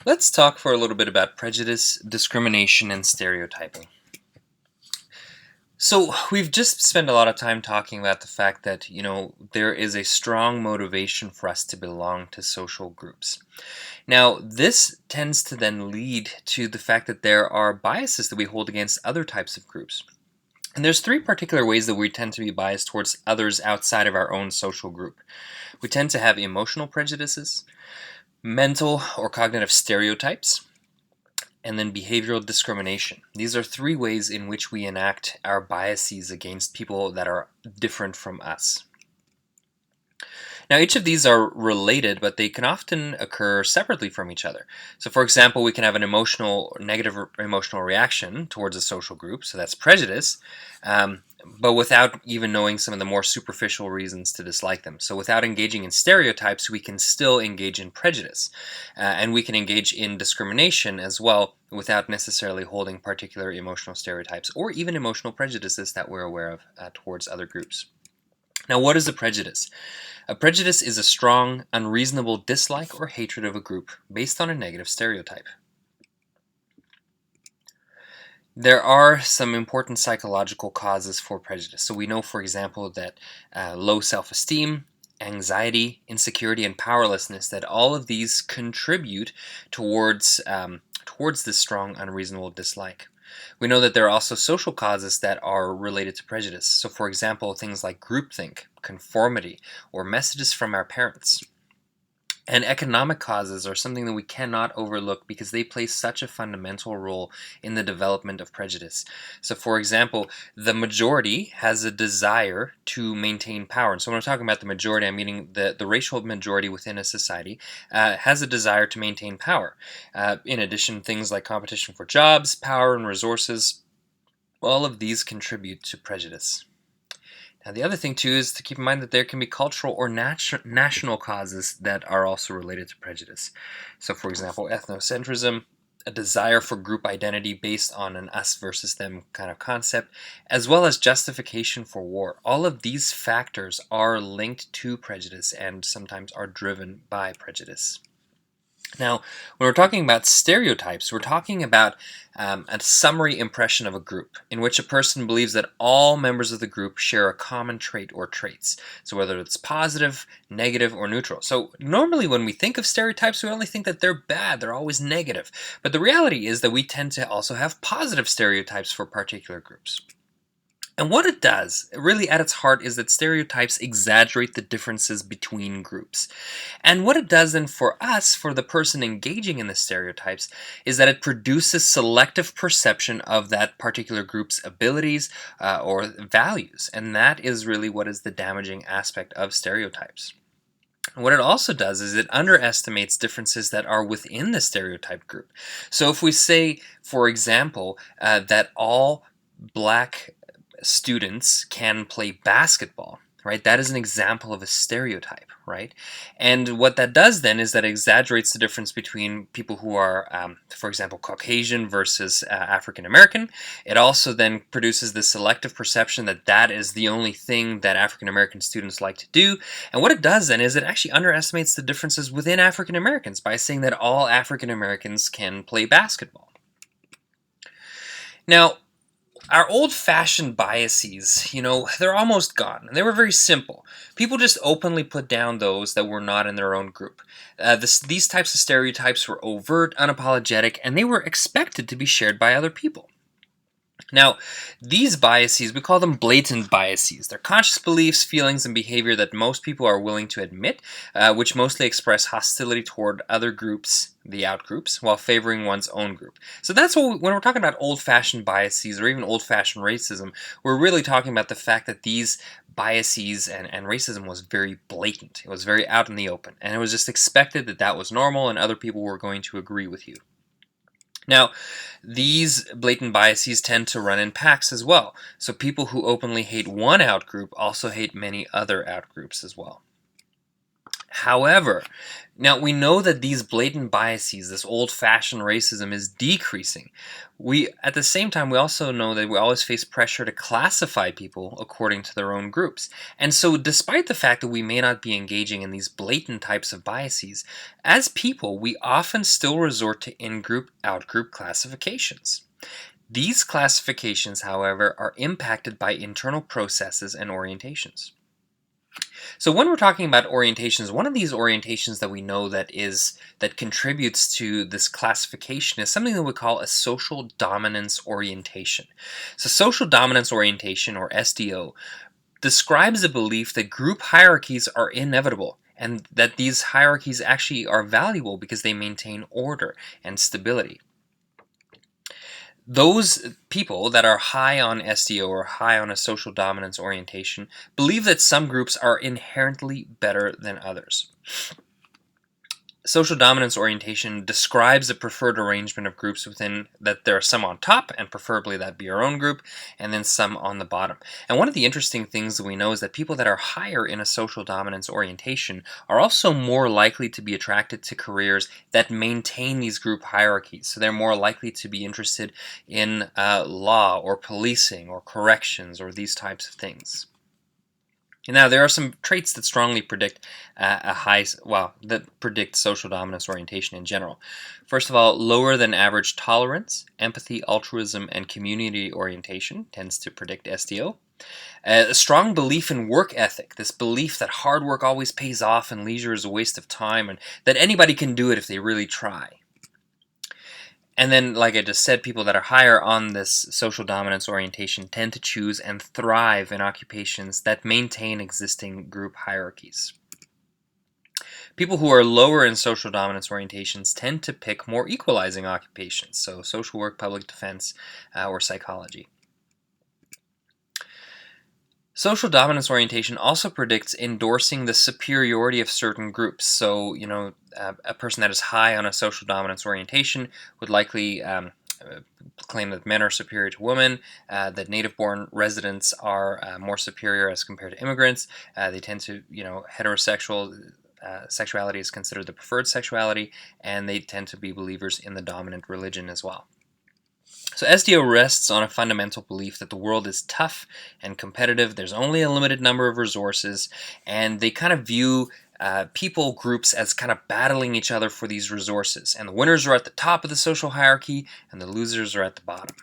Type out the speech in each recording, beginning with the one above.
Let's talk for a little bit about prejudice, discrimination, and stereotyping. So, we've just spent a lot of time talking about the fact that, there is a strong motivation for us to belong to social groups. Now, this tends to then lead to the fact that there are biases that we hold against other types of groups. And there's three particular ways that we tend to be biased towards others outside of our own social group. We tend to have emotional prejudices, mental or cognitive stereotypes, and then behavioral discrimination. These are three ways in which we enact our biases against people that are different from us. Now, each of these are related, but they can often occur separately from each other. So, for example, we can have an negative emotional reaction towards a social group, so that's prejudice, but without even knowing some of the more superficial reasons to dislike them. So, without engaging in stereotypes, we can still engage in prejudice, and we can engage in discrimination as well without necessarily holding particular emotional stereotypes or even emotional prejudices that we're aware of towards other groups. Now, what is a prejudice? A prejudice is a strong, unreasonable dislike or hatred of a group based on a negative stereotype. There are some important psychological causes for prejudice. So we know, for example, that low self-esteem, anxiety, insecurity, and powerlessness, that all of these contribute towards this strong, unreasonable dislike. We know that there are also social causes that are related to prejudice. So, for example, things like groupthink, conformity, or messages from our parents. And economic causes are something that we cannot overlook because they play such a fundamental role in the development of prejudice. So, for example, the majority has a desire to maintain power. And so, when I'm talking about the majority, I'm meaning the racial majority within a society has a desire to maintain power. In addition, things like competition for jobs, power, and resources, all of these contribute to prejudice. Now, the other thing, too, is to keep in mind that there can be cultural or national causes that are also related to prejudice. So, for example, ethnocentrism, a desire for group identity based on an us versus them kind of concept, as well as justification for war. All of these factors are linked to prejudice and sometimes are driven by prejudice. Now, when we're talking about stereotypes, we're talking about a summary impression of a group in which a person believes that all members of the group share a common trait or traits. So, whether it's positive, negative, or neutral. So, normally when we think of stereotypes, we only think that they're bad, they're always negative. But the reality is that we tend to also have positive stereotypes for particular groups. And what it does, really at its heart, is that stereotypes exaggerate the differences between groups. And what it does then for us, for the person engaging in the stereotypes, is that it produces selective perception of that particular group's abilities or values. And that is really what is the damaging aspect of stereotypes. What it also does is it underestimates differences that are within the stereotype group. So if we say, for example, that all black students can play basketball, right? That is an example of a stereotype, right? And what that does then is that exaggerates the difference between people who are, for example, Caucasian versus African American. It also then produces the selective perception that that is the only thing that African American students like to do. And what it does then is it actually underestimates the differences within African Americans by saying that all African Americans can play basketball. Now, our old-fashioned biases, they're almost gone. And they were very simple. People just openly put down those that were not in their own group. These types of stereotypes were overt, unapologetic, and they were expected to be shared by other people. Now, these biases, we call them blatant biases. They're conscious beliefs, feelings, and behavior that most people are willing to admit, which mostly express hostility toward other groups, the outgroups, while favoring one's own group. So that's what when we're talking about old-fashioned biases or even old-fashioned racism, we're really talking about the fact that these biases and racism was very blatant. It was very out in the open, and it was just expected that that was normal and other people were going to agree with you. Now, these blatant biases tend to run in packs as well. So people who openly hate one outgroup also hate many other outgroups as well. However, now we know that these blatant biases, this old-fashioned racism, is decreasing. At the same time, we also know that we always face pressure to classify people according to their own groups. And so, despite the fact that we may not be engaging in these blatant types of biases, as people, we often still resort to in-group, out-group classifications. These classifications, however, are impacted by internal processes and orientations. So when we're talking about orientations, one of these orientations that we know that contributes to this classification is something that we call a social dominance orientation. So social dominance orientation, or SDO, describes the belief that group hierarchies are inevitable and that these hierarchies actually are valuable because they maintain order and stability. Those people that are high on SDO or high on a social dominance orientation believe that some groups are inherently better than others. Social dominance orientation describes a preferred arrangement of groups within that there are some on top, and preferably that be our own group, and then some on the bottom. And one of the interesting things that we know is that people that are higher in a social dominance orientation are also more likely to be attracted to careers that maintain these group hierarchies. So they're more likely to be interested in law or policing or corrections or these types of things. Now, there are some traits that strongly predict that predict social dominance orientation in general. First of all, lower than average tolerance, empathy, altruism, and community orientation tends to predict SDO. A strong belief in work ethic, this belief that hard work always pays off and leisure is a waste of time, and that anybody can do it if they really try. And then, like I just said, people that are higher on this social dominance orientation tend to choose and thrive in occupations that maintain existing group hierarchies. People who are lower in social dominance orientations tend to pick more equalizing occupations, so social work, public defense, or psychology. Social dominance orientation also predicts endorsing the superiority of certain groups. So, a person that is high on a social dominance orientation would likely claim that men are superior to women, that native-born residents are more superior as compared to immigrants. They tend to, heterosexual sexuality is considered the preferred sexuality, and they tend to be believers in the dominant religion as well. So SDO rests on a fundamental belief that the world is tough and competitive. There's only a limited number of resources, and they kind of view people groups as kind of battling each other for these resources. And the winners are at the top of the social hierarchy, and the losers are at the bottom.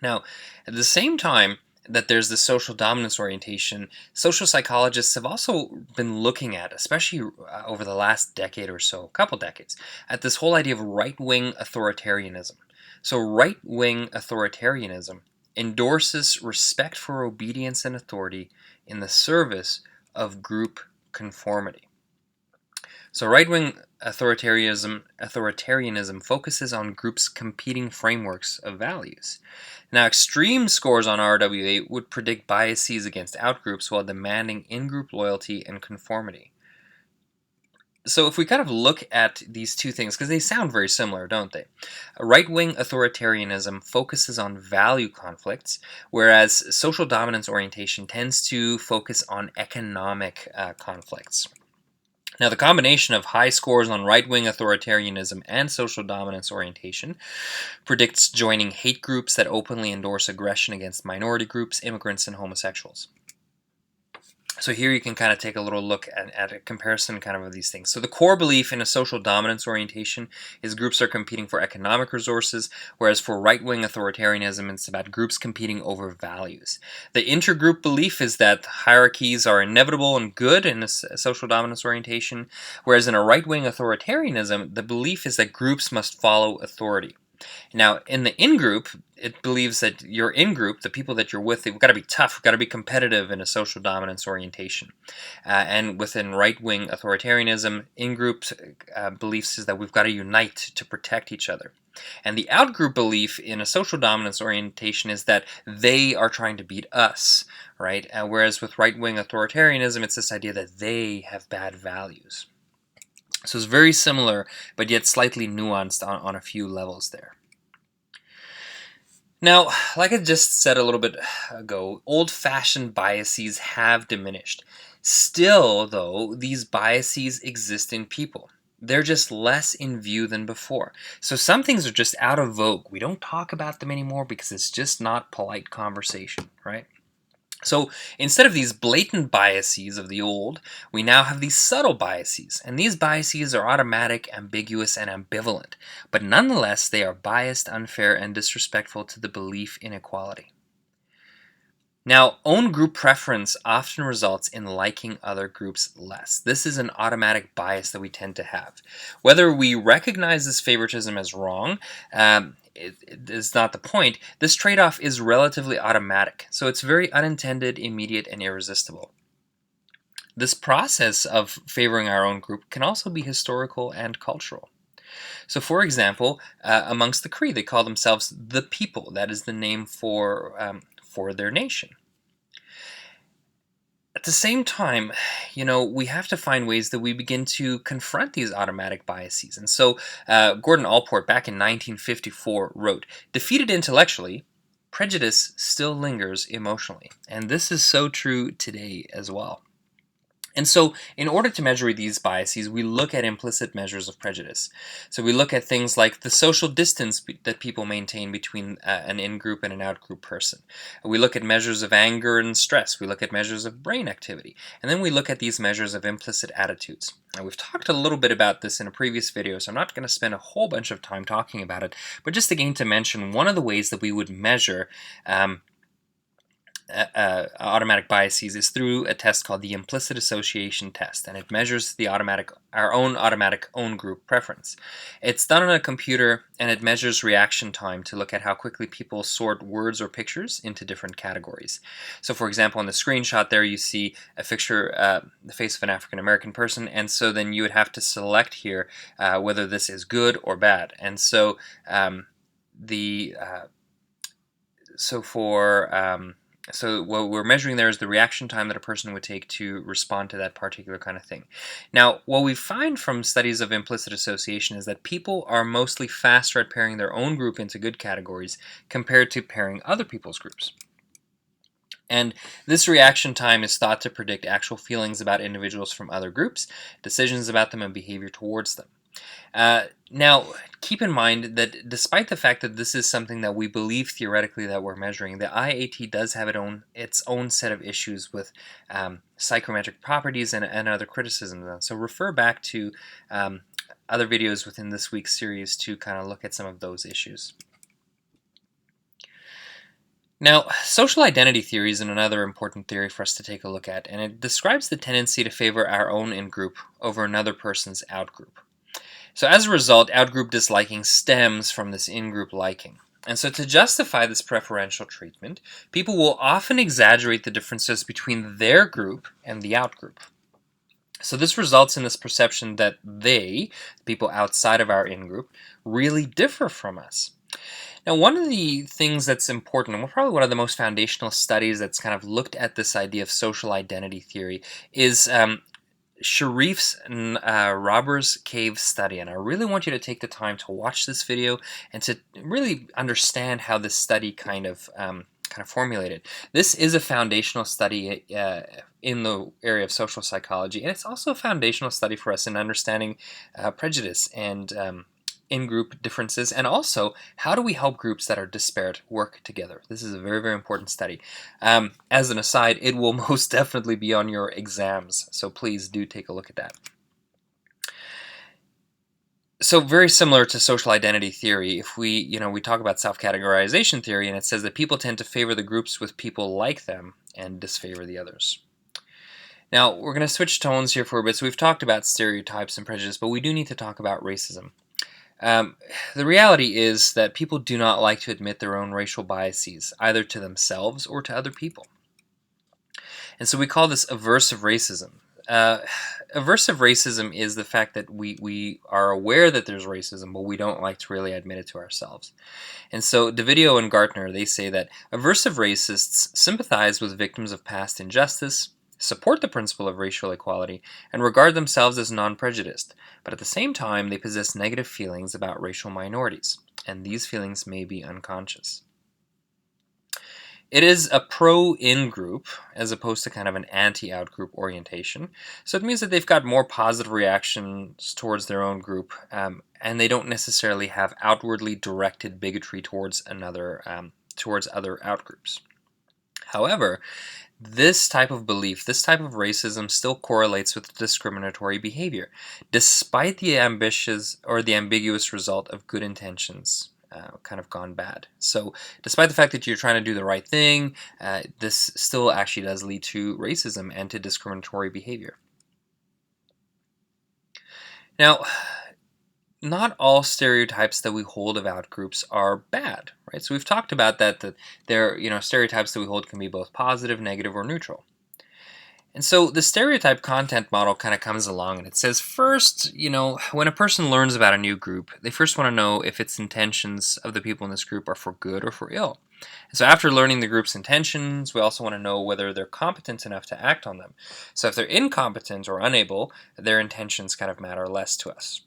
Now, at the same time that there's this social dominance orientation, social psychologists have also been looking at, especially over the last decade or so, couple decades, at this whole idea of right-wing authoritarianism. So right-wing authoritarianism endorses respect for obedience and authority in the service of group conformity. So right-wing authoritarianism focuses on groups' competing frameworks of values. Now, extreme scores on RWA would predict biases against outgroups while demanding in-group loyalty and conformity. So if we kind of look at these two things, because they sound very similar, don't they? Right-wing authoritarianism focuses on value conflicts, whereas social dominance orientation tends to focus on economic conflicts. Now, the combination of high scores on right-wing authoritarianism and social dominance orientation predicts joining hate groups that openly endorse aggression against minority groups, immigrants, and homosexuals. So here you can kind of take a little look at a comparison kind of these things. So the core belief in a social dominance orientation is groups are competing for economic resources, whereas for right-wing authoritarianism, it's about groups competing over values. The intergroup belief is that hierarchies are inevitable and good in a social dominance orientation, whereas in a right-wing authoritarianism, the belief is that groups must follow authority. Now, in the in-group, it believes that your in-group, the people that you're with, they've got to be tough, got to be competitive in a social dominance orientation. And within right-wing authoritarianism, in-group beliefs is that we've got to unite to protect each other. And the out-group belief in a social dominance orientation is that they are trying to beat us, right? Whereas with right-wing authoritarianism, it's this idea that they have bad values. So it's very similar, but yet slightly nuanced on a few levels there. Now, like I just said a little bit ago, old-fashioned biases have diminished. Still, though, these biases exist in people. They're just less in view than before. So some things are just out of vogue. We don't talk about them anymore because it's just not polite conversation, right? So instead of these blatant biases of the old, we now have these subtle biases. And these biases are automatic, ambiguous, and ambivalent. But nonetheless, they are biased, unfair, and disrespectful to the belief in equality. Now, own group preference often results in liking other groups less. This is an automatic bias that we tend to have. Whether we recognize this favoritism as wrong, it is not the point. This trade-off is relatively automatic, so it's very unintended, immediate, and irresistible. This process of favoring our own group can also be historical and cultural. So, for example, amongst the Cree, they call themselves the people. That is the name for their nation. At the same time, we have to find ways that we begin to confront these automatic biases. And so Gordon Allport, back in 1954, wrote, "Defeated intellectually, prejudice still lingers emotionally." And this is so true today as well. And so, in order to measure these biases, we look at implicit measures of prejudice. So we look at things like the social distance that people maintain between an in-group and an out-group person. We look at measures of anger and stress. We look at measures of brain activity. And then we look at these measures of implicit attitudes. Now, we've talked a little bit about this in a previous video, so I'm not going to spend a whole bunch of time talking about it. But just again to mention, one of the ways that we would measure automatic biases is through a test called the implicit association test, and it measures our own automatic own group preference. It's done on a computer, and it measures reaction time to look at how quickly people sort words or pictures into different categories. So, for example, on the screenshot there, you see a picture, the face of an African American person, and so then you would have to select here whether this is good or bad. And so So what we're measuring there is the reaction time that a person would take to respond to that particular kind of thing. Now, what we find from studies of implicit association is that people are mostly faster at pairing their own group into good categories compared to pairing other people's groups. And this reaction time is thought to predict actual feelings about individuals from other groups, decisions about them, and behavior towards them. Now, keep in mind that despite the fact that this is something that we believe theoretically that we're measuring, the IAT does have its own set of issues with psychometric properties and other criticisms. So refer back to other videos within this week's series to kind of look at some of those issues. Now, social identity theory is another important theory for us to take a look at, and it describes the tendency to favor our own in-group over another person's out-group. So as a result, out-group disliking stems from this in-group liking. And so to justify this preferential treatment, people will often exaggerate the differences between their group and the out-group. So this results in this perception that they, people outside of our in-group, really differ from us. Now, one of the things that's important, and probably one of the most foundational studies that's kind of looked at this idea of social identity theory, is Sharif's Robbers Cave study, and I really want you to take the time to watch this video and to really understand how this study kind of formulated. This is a foundational study in the area of social psychology, and it's also a foundational study for us in understanding prejudice and in-group differences, and also how do we help groups that are disparate work together. This is a very, very important study. As an aside, it will most definitely be on your exams, so please do take a look at that. So very similar to social identity theory, if we talk about self-categorization theory, and it says that people tend to favor the groups with people like them and disfavor the others. Now, we're going to switch tones here for a bit. So we've talked about stereotypes and prejudice, but we do need to talk about racism. The reality is that people do not like to admit their own racial biases, either to themselves or to other people. And so we call this aversive racism. Aversive racism is the fact that we are aware that there's racism, but we don't like to really admit it to ourselves. And so DeVidio and Gartner, they say that aversive racists sympathize with victims of past injustice, support the principle of racial equality, and regard themselves as non-prejudiced, but at the same time they possess negative feelings about racial minorities, and these feelings may be unconscious. It is a pro-in-group as opposed to kind of an anti-out-group orientation. So it means that they've got more positive reactions towards their own group, and they don't necessarily have outwardly directed bigotry towards towards other outgroups. However, this type of belief, this type of racism still correlates with discriminatory behavior, despite the ambitious or the ambiguous result of good intentions kind of gone bad. So despite the fact that you're trying to do the right thing, this still actually does lead to racism and to discriminatory behavior. Now, not all stereotypes that we hold of outgroups are bad, right? So we've talked about that stereotypes that we hold can be both positive, negative, or neutral. And so the stereotype content model kind of comes along and it says first, when a person learns about a new group, they first want to know if its intentions of the people in this group are for good or for ill. And so after learning the group's intentions, we also want to know whether they're competent enough to act on them. So if they're incompetent or unable, their intentions kind of matter less to us.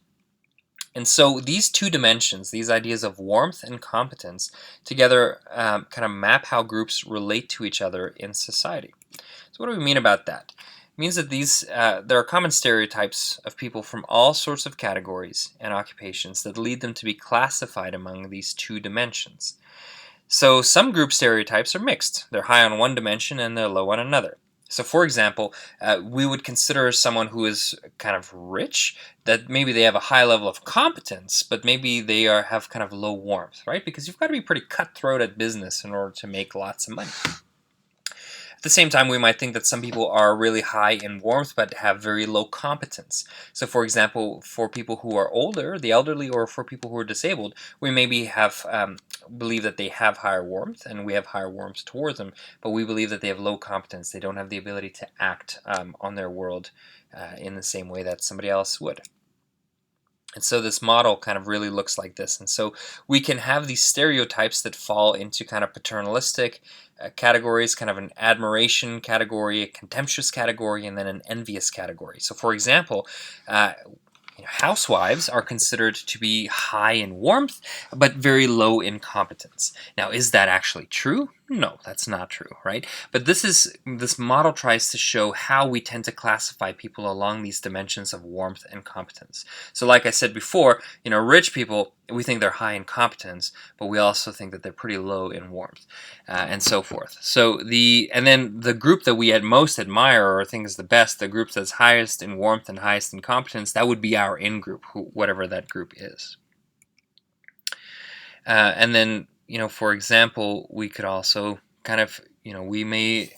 And so these two dimensions, these ideas of warmth and competence, together kind of map how groups relate to each other in society. So what do we mean about that? It means that there are common stereotypes of people from all sorts of categories and occupations that lead them to be classified among these two dimensions. So some group stereotypes are mixed. They're high on one dimension and they're low on another. So for example, we would consider someone who is kind of rich, that maybe they have a high level of competence, but maybe they have kind of low warmth, right? Because you've got to be pretty cutthroat at business in order to make lots of money. At the same time, we might think that some people are really high in warmth but have very low competence. So for example, for people who are older, the elderly, or for people who are disabled, we maybe believe that they have higher warmth and we have higher warmth towards them, but we believe that they have low competence. They don't have the ability to act on their world in the same way that somebody else would. And so this model kind of really looks like this. And so we can have these stereotypes that fall into kind of paternalistic categories, kind of an admiration category, a contemptuous category, and then an envious category. So for example, housewives are considered to be high in warmth, but very low in competence. Now, is that actually true? No, that's not true, right? But this model tries to show how we tend to classify people along these dimensions of warmth and competence. So like I said before, rich people, we think they're high in competence, but we also think that they're pretty low in warmth, and so forth. So and then the group that we at most admire or think is the best, the group that's highest in warmth and highest in competence, that would be our in-group, whatever that group is. And then, for example, we could also kind of, we may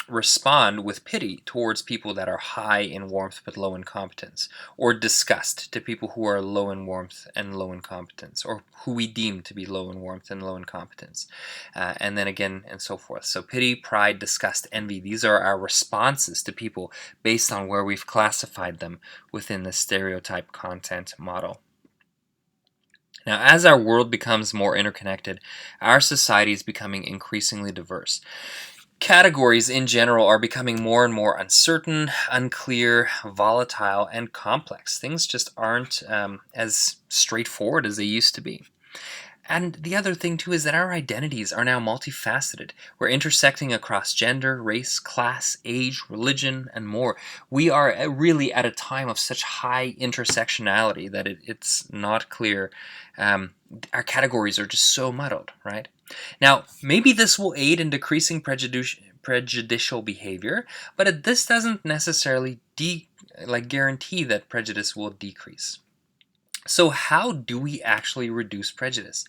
respond with pity towards people that are high in warmth but low in competence, or disgust to people who are low in warmth and low in competence, or who we deem to be low in warmth and low in competence, and then again, and so forth. So pity, pride, disgust, envy, these are our responses to people based on where we've classified them within the stereotype content model. Now, as our world becomes more interconnected, our society is becoming increasingly diverse. Categories in general are becoming more and more uncertain, unclear, volatile, and complex. Things just aren't as straightforward as they used to be. And the other thing, too, is that our identities are now multifaceted. We're intersecting across gender, race, class, age, religion, and more. We are really at a time of such high intersectionality that it's not clear. Our categories are just so muddled, right? Now, maybe this will aid in decreasing prejudicial behavior, but this doesn't necessarily guarantee that prejudice will decrease. So how do we actually reduce prejudice?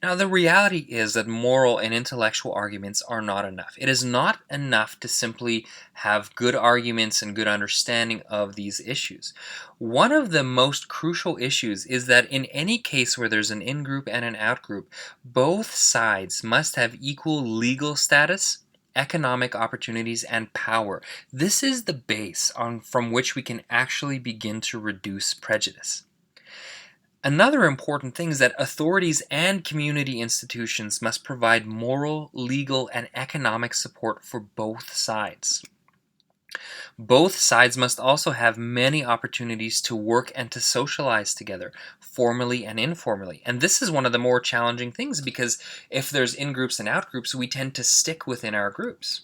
Now, the reality is that moral and intellectual arguments are not enough. It is not enough to simply have good arguments and good understanding of these issues. One of the most crucial issues is that in any case where there's an in-group and an out-group, both sides must have equal legal status, economic opportunities, and power. This is the base from which we can actually begin to reduce prejudice. Another important thing is that authorities and community institutions must provide moral, legal, and economic support for both sides. Both sides must also have many opportunities to work and to socialize together, formally and informally. And this is one of the more challenging things because if there's in groups and out groups, we tend to stick within our groups.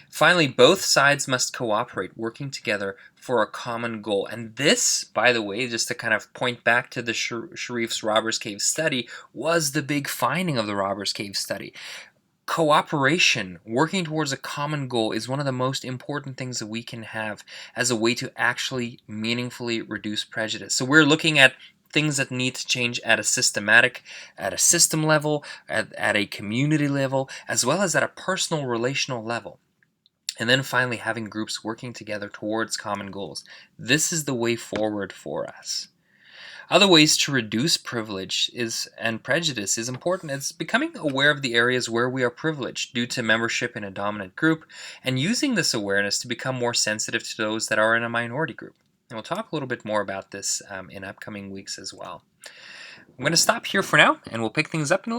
Finally, both sides must cooperate, working together for a common goal. And this, by the way, just to kind of point back to the Sharif's Robbers Cave study, was the big finding of the Robbers Cave study. Cooperation, working towards a common goal, is one of the most important things that we can have as a way to actually meaningfully reduce prejudice. So we're looking at things that need to change at a system level, at a community level, as well as at a personal relational level. And then finally, having groups working together towards common goals. This is the way forward for us. Other ways to reduce privilege and prejudice is important. It's becoming aware of the areas where we are privileged due to membership in a dominant group, and using this awareness to become more sensitive to those that are in a minority group. And we'll talk a little bit more about this in upcoming weeks as well. I'm going to stop here for now, and we'll pick things up in a little